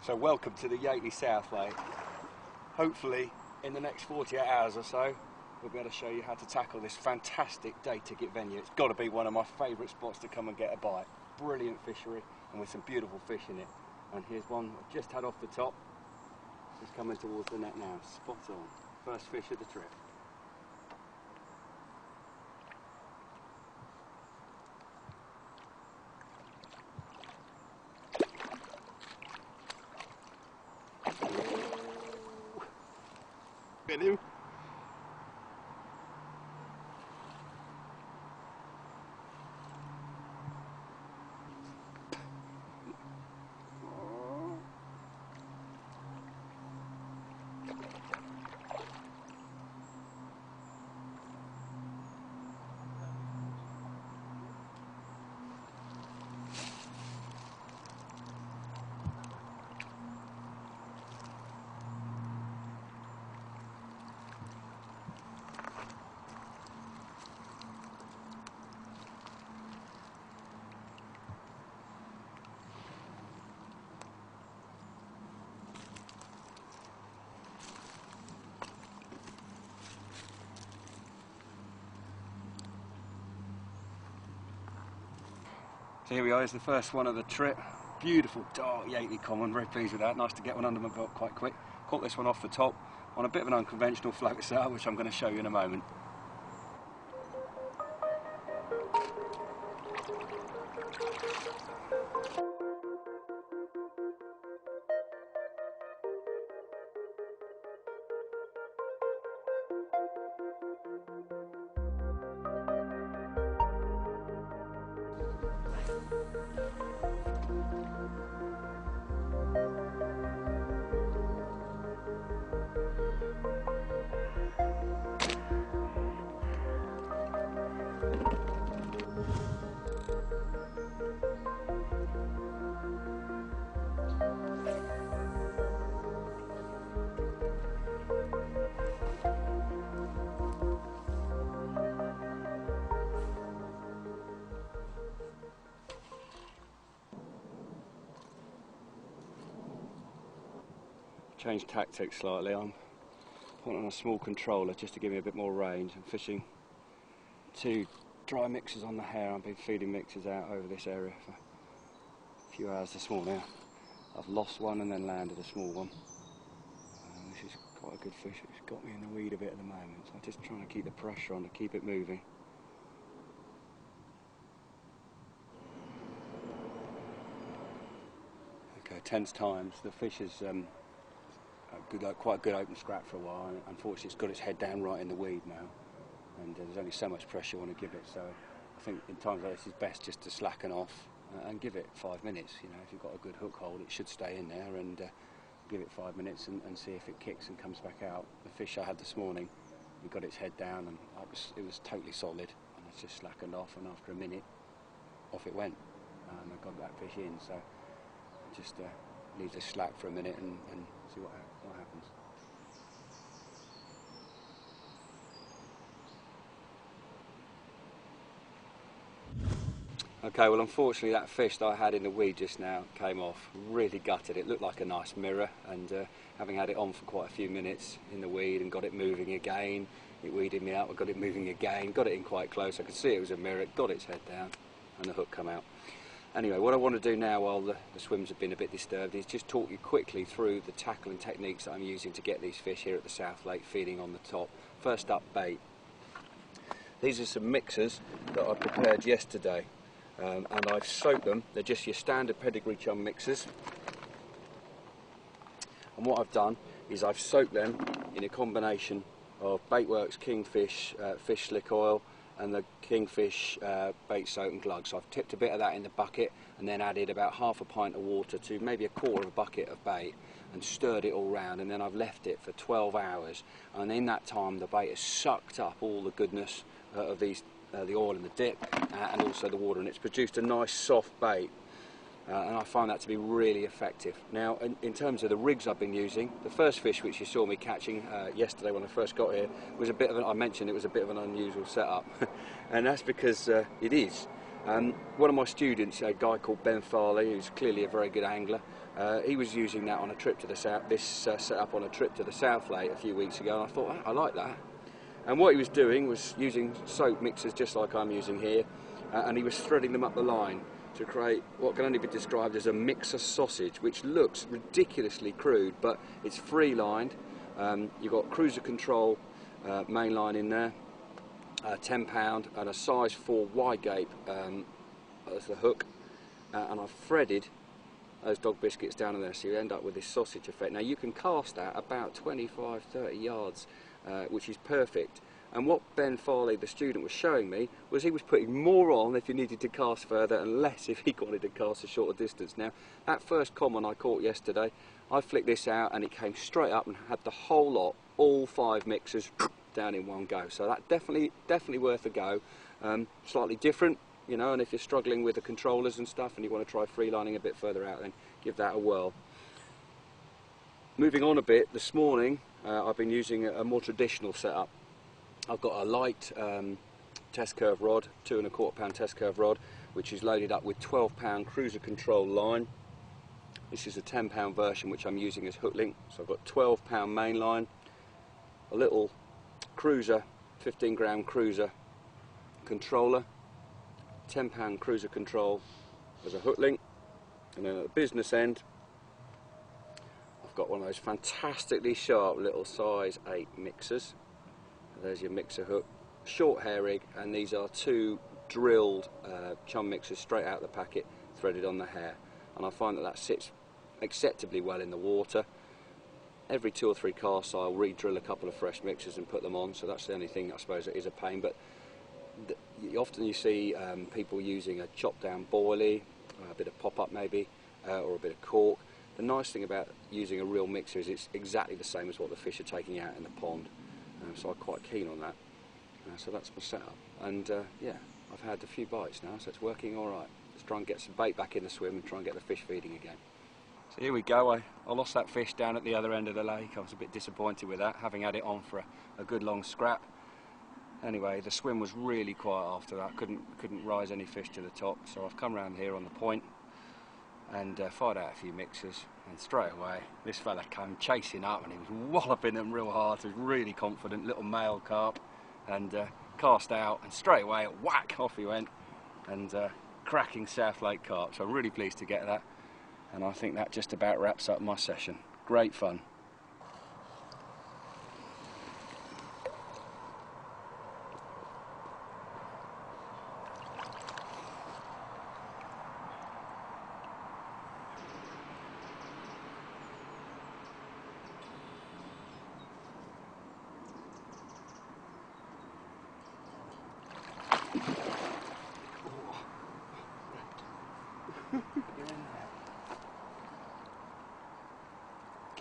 So welcome to the Yateley South Lake. Hopefully in the next 48 hours or so we'll be able to show you how to tackle this fantastic day ticket venue. It's got to be one of my favourite spots to come and get a bite. Brilliant fishery and with some beautiful fish in it. And here's one I've just had off the top. Just coming towards the net now. Spot on. First fish of the trip. Get him. So here we are, it's the first one of the trip. Beautiful dark Yateley common, very pleased with that. Nice to get one under my belt quite quick. Caught this one off the top on a bit of an unconventional float sail, which I'm going to show you in a moment. Changed tactics slightly. I'm putting on a small controller just to give me a bit more range. I'm fishing 2 dry mixers on the hair. I've been feeding mixers out over this area for a few hours this morning. I've lost one and then landed a small one. This is quite a good fish. It's got me in the weed a bit at the moment, so I'm just trying to keep the pressure on to keep it moving. Okay, tense times. The fish is quite a good open scrap for a while, and unfortunately it's got its head down right in the weed now, and there's only so much pressure you want to give it, so I think in times like this it's best just to slacken off and give it 5 minutes. You know, if you've got a good hook hold it should stay in there, and give it 5 minutes and see if it kicks and comes back out. The fish I had this morning, it got its head down and it was totally solid, and I just slackened off, and after a minute off it went, and I got that fish in, so I just leave this slack for a minute and see what happens. Okay, well unfortunately that fish that I had in the weed just now came off. Really gutted. It looked like a nice mirror, and having had it on for quite a few minutes in the weed and got it moving again, it weeded me out, I got it moving again, got it in quite close, I could see it was a mirror, it got its head down and the hook come out. Anyway, what I want to do now while the swims have been a bit disturbed is just talk you quickly through the tackling techniques that I'm using to get these fish here at the South Lake feeding on the top. First up, bait. These are some mixers that I prepared yesterday, and I've soaked them. They're just your standard pedigree chum mixers, and what I've done is I've soaked them in a combination of Baitworks Kingfish fish slick oil and the Kingfish bait soap and glug. So I've tipped a bit of that in the bucket and then added about half a pint of water to maybe a quarter of a bucket of bait and stirred it all round, and then I've left it for 12 hours, and in that time the bait has sucked up all the goodness of these the oil in the dip and also the water, and it's produced a nice soft bait. And I find that to be really effective. Now, in terms of the rigs I've been using, the first fish which you saw me catching yesterday when I first got here was a bit of I mentioned it was a bit of an unusual setup, and that's because it is. One of my students, a guy called Ben Farley, who's clearly a very good angler, He was using that on a trip to the south, this setup on a trip to the South Lake a few weeks ago, and I thought, I like that. And what he was doing was using soap mixers just like I'm using here, and he was threading them up the line to create what can only be described as a mixer sausage, which looks ridiculously crude, but it's free lined. You've got cruiser control main line in there, £10, and a size 4 wide gape as the hook, and I've threaded those dog biscuits down in there, so you end up with this sausage effect. Now you can cast that about 25-30 yards, which is perfect. And what Ben Farley, the student, was showing me was he was putting more on if you needed to cast further and less if he wanted to cast a shorter distance. Now, that first common I caught yesterday, I flicked this out and it came straight up and had the whole lot, all 5 mixers down in one go. So that definitely worth a go. Slightly different, you know, and if you're struggling with the controllers and stuff and you want to try freelining a bit further out, then give that a whirl. Moving on a bit, this morning I've been using a more traditional setup. I've got a light test curve rod, 2 1/4 pound test curve rod, which is loaded up with 12-pound cruiser control line. This is a 10-pound version which I'm using as hook link. So I've got 12-pound main line, a little cruiser, 15-gram cruiser controller, 10-pound cruiser control as a hook link, and then at the business end I've got one of those fantastically sharp little size 8 mixers. There's your mixer hook, short hair rig, and these are 2 drilled chum mixers straight out of the packet, threaded on the hair. And I find that sits acceptably well in the water. Every 2 or 3 casts I'll re-drill a couple of fresh mixers and put them on, so that's the only thing I suppose that is a pain. But often you see people using a chopped down boilie, a bit of pop-up maybe, or a bit of cork. The nice thing about using a real mixer is it's exactly the same as what the fish are taking out in the pond. So I'm quite keen on that. So that's my setup, and yeah, I've had a few bites now, so it's working all right. Let's try and get some bait back in the swim and try and get the fish feeding again. So here we go. I lost that fish down at the other end of the lake. I was a bit disappointed with that, having had it on for a good long scrap. Anyway, the swim was really quiet after that. Couldn't rise any fish to the top, so I've come round here on the point and fired out a few mixers, and straight away this fella came chasing up and he was walloping them real hard. He was really confident, little male carp, and cast out, and straight away whack, off he went, and cracking South Lake carp. So I'm really pleased to get that, and I think that just about wraps up my session. Great fun.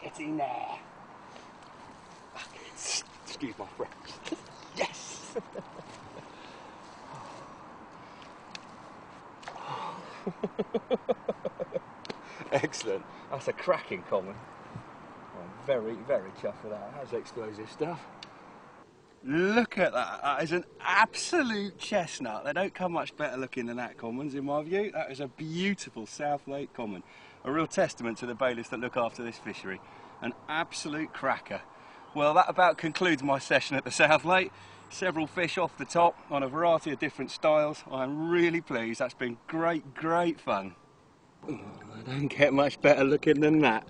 Get in there. Excuse my French. Yes! Excellent. That's a cracking common. I'm very, very chuffed with that. That's explosive stuff. Look at that. That is an absolute chestnut. They don't come much better looking than that commons in my view. That is a beautiful South Lake common. A real testament to the bailiffs that look after this fishery. An absolute cracker. Well, that about concludes my session at the South Lake. Several fish off the top on a variety of different styles. I'm really pleased. That's been great, great fun. I don't get much better looking than that.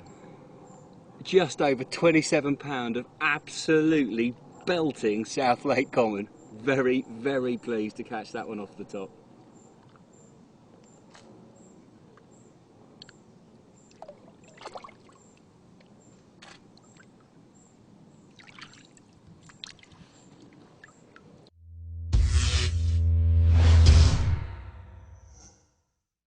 Just over 27 pounds of absolutely belting South Lake common. Very, very pleased to catch that one off the top.